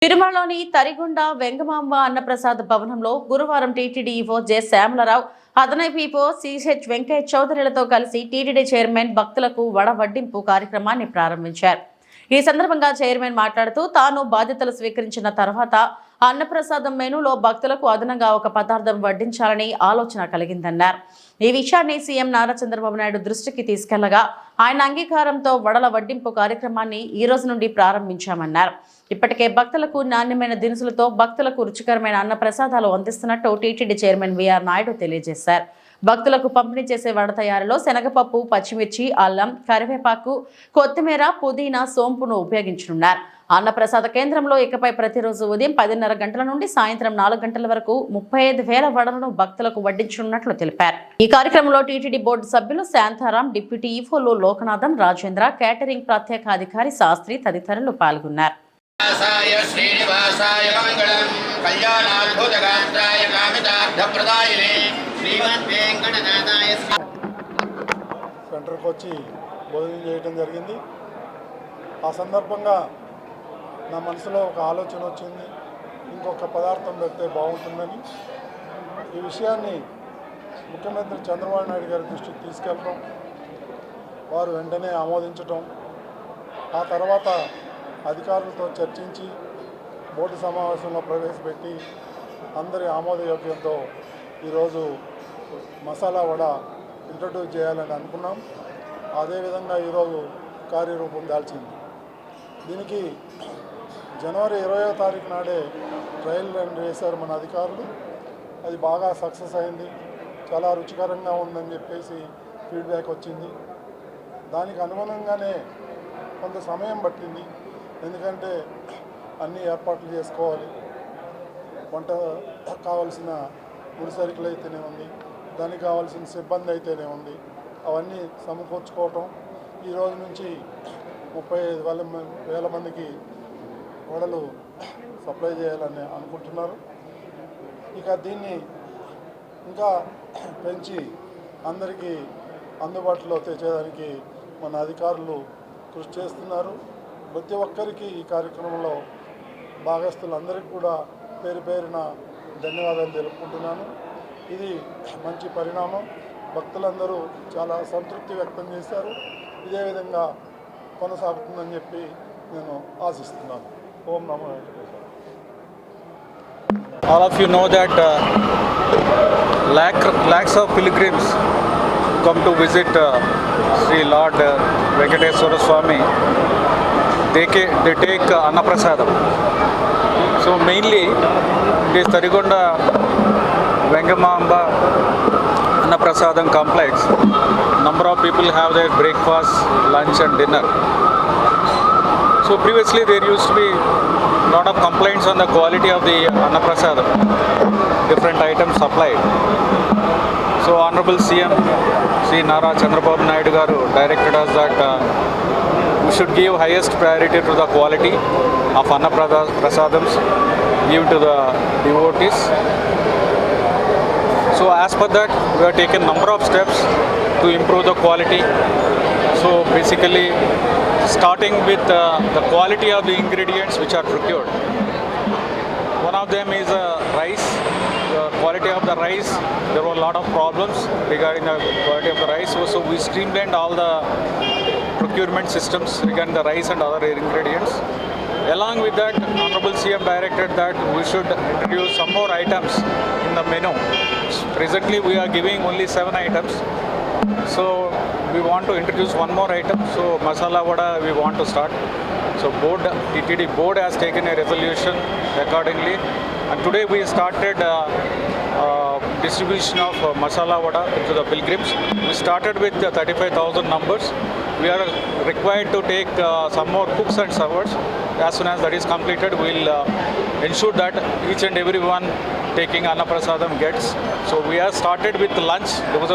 తిరుమలలోని తరిగొండ వెంగమాంబ అన్నప్రసాద్ భవనంలో గురువారం టీటీడీ ఈవో జె శ్యామలరావు, అదనపు ఈవో సిహెచ్ వెంకయ్య చౌదరిలతో కలిసి టీటీడీ చైర్మన్ భక్తులకు వడవడ్డింపు కార్యక్రమాన్ని ప్రారంభించారు. ఈ సందర్భంగా చైర్మన్ మాట్లాడుతూ, తాను బాధ్యతలు స్వీకరించిన తర్వాత అన్నప్రసాదం మెనూలో భక్తులకు అదనంగా ఒక పదార్థం వడ్డించాలని ఆలోచన కలిగిందన్నారు. ఈ విషయాన్ని సీఎం నారా చంద్రబాబు నాయుడు దృష్టికి తీసుకెళ్లగా ఆయన అంగీకారంతో వడల వడ్డింపు కార్యక్రమాన్ని ఈ రోజు నుండి ప్రారంభించామన్నారు. ఇప్పటికే భక్తులకు నాణ్యమైన దినుసులతో భక్తులకు రుచికరమైన అన్న ప్రసాదాలు అందిస్తున్నట్టు టీటీడీ చైర్మన్ విఆర్ నాయుడు తెలియజేశారు. భక్తులకు పంపిణీ చేసే వడ తయారీలో శనగపప్పు, పచ్చిమిర్చి, అల్లం, కరివేపాకు, కొత్తిమీర, పుదీనా, సోంపును ఉపయోగించనున్నారు. అన్నప్రసాద కేంద్రంలో ఇకపై ప్రతిరోజు ఉదయం 10:30 గంటల నుండి సాయంత్రం 4 గంటల వరకు 35,000 వడలను భక్తులకు వడ్డించనున్నట్లు తెలిపారు. ఈ కార్యక్రమంలో టీటీడీ బోర్డు సభ్యులు శాంతారాం, డిప్యూటీ ఈవోలు లోకనాథం, రాజేంద్ర, కేటరింగ్ ప్రత్యేక అధికారి శాస్త్రి తదితరులు పాల్గొన్నారు. సెంటర్కి వచ్చి భోజనం చేయడం జరిగింది. ఆ సందర్భంగా నా మనసులో ఒక ఆలోచన వచ్చింది, ఇంకొక పదార్థం పెడితే బాగుంటుందని. ఈ విషయాన్ని ముఖ్యమంత్రి చంద్రబాబు నాయుడు గారి దృష్టికి తీసుకెళ్ళడం, వారు వెంటనే ఆమోదించటం, ఆ తర్వాత అధికారులతో చర్చించి బోర్డు సమావేశంలో ప్రవేశపెట్టి అందరి ఆమోదయోగ్యంతో ఈరోజు మసాలా వడ ఇంట్రడ్యూస్ చేయాలని అనుకున్నాం. అదేవిధంగా ఈరోజు కార్యరూపం దాల్చింది. దీనికి జనవరి 20వ తారీఖు నాడే ట్రయల్ రన్ చేశారు మన అధికారులు. అది బాగా సక్సెస్ అయింది, చాలా రుచికరంగా ఉందని చెప్పేసి ఫీడ్బ్యాక్ వచ్చింది. దానికి అనుగుణంగానే కొంత సమయం పట్టింది, ఎందుకంటే అన్ని ఏర్పాట్లు చేసుకోవాలి. వంట కావాల్సిన ముడిసరుకులు అయితేనే ఉంది, దానికి కావాల్సిన సిబ్బంది అయితేనే ఉంది, అవన్నీ సమకూర్చుకోవటం. ఈ రోజు నుంచి 35,000 మందికి వడలు సప్లై చేయాలని అనుకుంటున్నారు. ఇక దీన్ని ఇంకా పెంచి అందరికీ అందుబాటులో తెచ్చేదానికి మన అధికారులు కృషి చేస్తున్నారు. ప్రతి ఒక్కరికి ఈ కార్యక్రమంలో భాగస్తులందరికీ కూడా పేరు పేరున ధన్యవాదాలు తెలుపుకుంటున్నాను. ఇది మంచి పరిణామం. భక్తులందరూ చాలా సంతృప్తి వ్యక్తం చేశారు. ఇదే విధంగా కొనసాగుతుందని చెప్పి నేను ఆశిస్తున్నాను. ఓం నమో Venkateswara. All of you know that lakhs of pilgrims come to visit Sri Lord Venkateswara Swami. They take Annaprasadam. So mainly this Tarigonda Vengamamba Annaprasadam complex, number of people have their breakfast, lunch and dinner. So previously there used to be a lot of complaints on the quality of the Annaprasadam, different items supplied. So Honorable CM Sri Nara Chandrababu Naidu garu directed us that we should give highest priority to the quality of Annaprasadams given to the devotees. So as per that, we have taken number of steps to improve the quality. So basically starting with the quality of the ingredients which are procured. One of them is rice. The quality of the rice, there were a lot of problems regarding the quality of the rice. So we streamlined all the procurement systems regarding the rice and other ingredients. Along with that, Honorable CM directed that we should introduce some more items in the menu. Presently we are giving only 7 items. So we want to introduce one more item. So masala vada we want to start. So TTD board has taken a resolution accordingly. And today we started distribution of masala vada to the pilgrims. We started with 35,000 numbers. We are required to take some more cooks and servers. As soon as that is completed, we will ensure that each and everyone taking Annaprasadam gets. So we have started with lunch. There was